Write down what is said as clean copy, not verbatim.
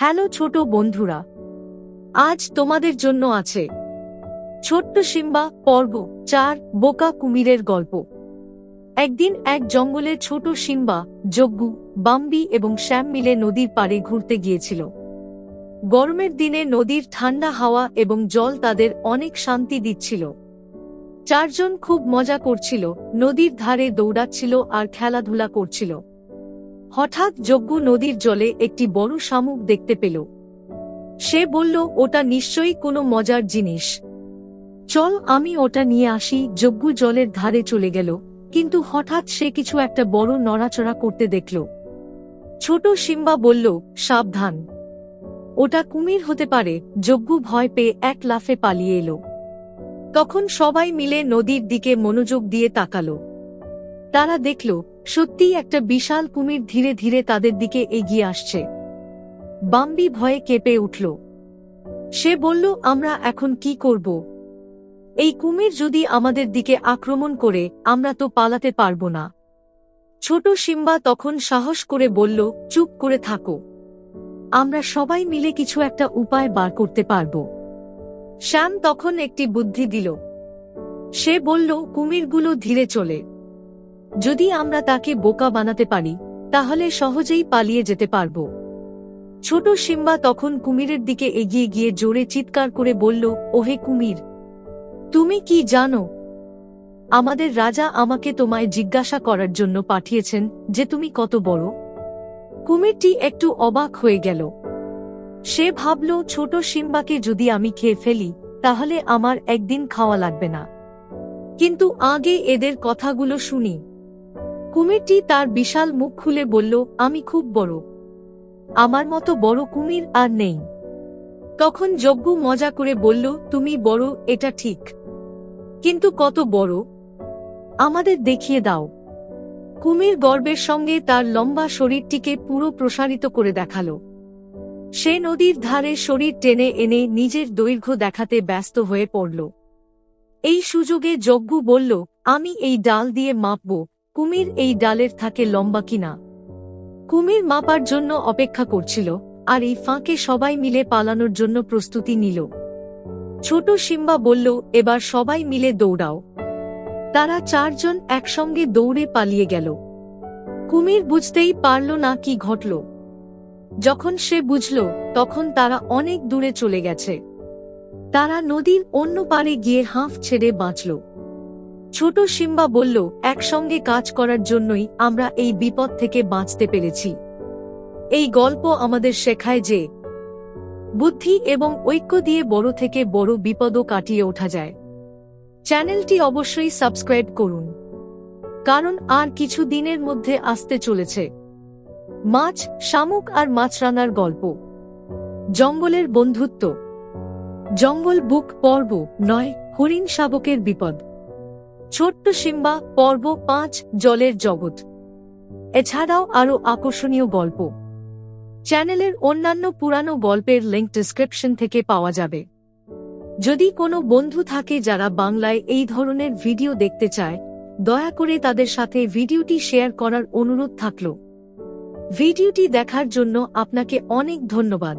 Hello ছোট বন্ধুরা, আজ তোমাদের জন্য আছে ছোট্ট সিম্বা পর্ব 4 বোকা কুমিরের গল্প। একদিন এক জঙ্গলে ছোট সিম্বা, জগ্গু, বাম্বি এবং শ্যাম মিলে নদীর পাড়ে ঘুরতে গিয়েছিল। গরমের দিনে নদীর ঠান্ডা হাওয়া এবং জল তাদের অনেক শান্তি দিচ্ছিল। চারজন খুব মজা করছিল, নদীর ধারে দৌড়াচ্ছিল আর খেলাধুলা করছিল। হঠাৎ জগ্গু নদীর জলে একটি বড় শামুক দেখতে পেল। সে বলল, ওটা নিশ্চয়ই কোনো মজার জিনিস, চল আমি ওটা নিয়ে আসি। জগ্গু জলের ধারে চলে গেল, কিন্তু হঠাৎ সে কিছু একটা বড় নড়াচড়া করতে দেখল। ছোট সিম্বা বলল, সাবধান, ওটা কুমির হতে পারে। জগ্গু ভয় পেয়ে এক লাফে পালিয়ে এলো। তখন সবাই মিলে নদীর দিকে মনোযোগ দিয়ে তাকালো। তারা দেখল সত্যিই একটা বিশাল কুমির ধীরে ধীরে তাদের দিকে এগিয়ে আসছে। বাম্বি ভয়ে কেঁপে উঠল। সে বলল, আমরা এখন কি করব? এই কুমির যদি আমাদের দিকে আক্রমণ করে, আমরা তো পালাতে পারব না। ছোট সিম্বা তখন সাহস করে বলল, চুপ করে থাকো, আমরা সবাই মিলে কিছু একটা উপায় বার করতে পারব। শ্যাম তখন একটি বুদ্ধি দিল। সে বলল, কুমিরগুলো ধীরে চলে, যদি আমরা তাকে বোকা বানাতে পারি তাহলে সহজেই পালিয়ে যেতে পারব। ছোট সিম্বা তখন কুমিরের দিকে এগিয়ে গিয়ে জোরে চিৎকার করে বলল, ওহে কুমির, তুমি কি জানো? আমাদের রাজা আমাকে তোমায় জিজ্ঞাসা করার জন্য পাঠিয়েছেন যে তুমি কত বড়। কুমিরটি একটু অবাক হয়ে গেল। সে ভাবল, ছোট সিম্বাকে যদি আমি খেয়ে ফেলি তাহলে আমার একদিন খাওয়া লাগবে না। কিন্তু আগে এদের কথাগুলো শুনি। কুমিরটি তার বিশাল মুখ খুলে বলল, আমি খুব বড়, আমার মতো বড় কুমির আর নেই। তখন জগ্গু মজা করে বলল, তুমি বড় এটা ঠিক, কিন্তু কত বড় আমাদের দেখিয়ে দাও। কুমির গর্বের সঙ্গে তার লম্বা শরীরটিকে পুরো প্রসারিত করে দেখালো। সে নদীর ধারে শরীর টেনে এনে নিজের দৈর্ঘ্য দেখাতে ব্যস্ত হয়ে পড়ল। এই সুযোগে জগ্গু বলল, আমি এই ডাল দিয়ে মাপব কুমির এই ডালের থাকে লম্বা কিনা। কুমির মাপার জন্য অপেক্ষা করছিল, আর এই ফাঁকে সবাই মিলে পালানোর জন্য প্রস্তুতি নিল। ছোট সিম্বা বলল, এবার সবাই মিলে দৌড়াও। তারা চারজন একসঙ্গে দৌড়ে পালিয়ে গেল। কুমির বুঝতেই পারল না কি ঘটল। যখন সে বুঝল, তখন তারা অনেক দূরে চলে গেছে। তারা নদীর অন্য পাড়ে গিয়ে হাঁফ ছেড়ে বাঁচল। ছোট সিম্বা বলল, একসঙ্গে কাজ করার জন্যই আমরা এই বিপদ থেকে বাঁচতে পেরেছি। এই গল্প আমাদের শেখায় যে বুদ্ধি এবং ঐক্য দিয়ে বড় থেকে বড় বিপদও কাটিয়ে ওঠা যায়। চ্যানেলটি অবশ্যই সাবস্ক্রাইব করুন, কারণ আর কিছু দিনের মধ্যে আসতে চলেছে মাছ, শামুক আর মাছরাঙার গল্প। জঙ্গলের বন্ধুত্ব, জঙ্গল বুক পর্ব 9 হরিণ শাবকের বিপদ। ছোট্ট সিম্বা পর্ব 5 জলের জগৎ। এছাড়াও আরও আকর্ষণীয় গল্প চ্যানেলের অন্যান্য পুরানো গল্পের লিংক ডেসক্রিপশন থেকে পাওয়া যাবে। যদি কোনো বন্ধু থাকে যারা বাংলায় এই ধরনের ভিডিও দেখতে চায়, দয়া করে তাদের সাথে ভিডিওটি শেয়ার করার অনুরোধ থাকলো। ভিডিওটি দেখার জন্য আপনাকে অনেক ধন্যবাদ।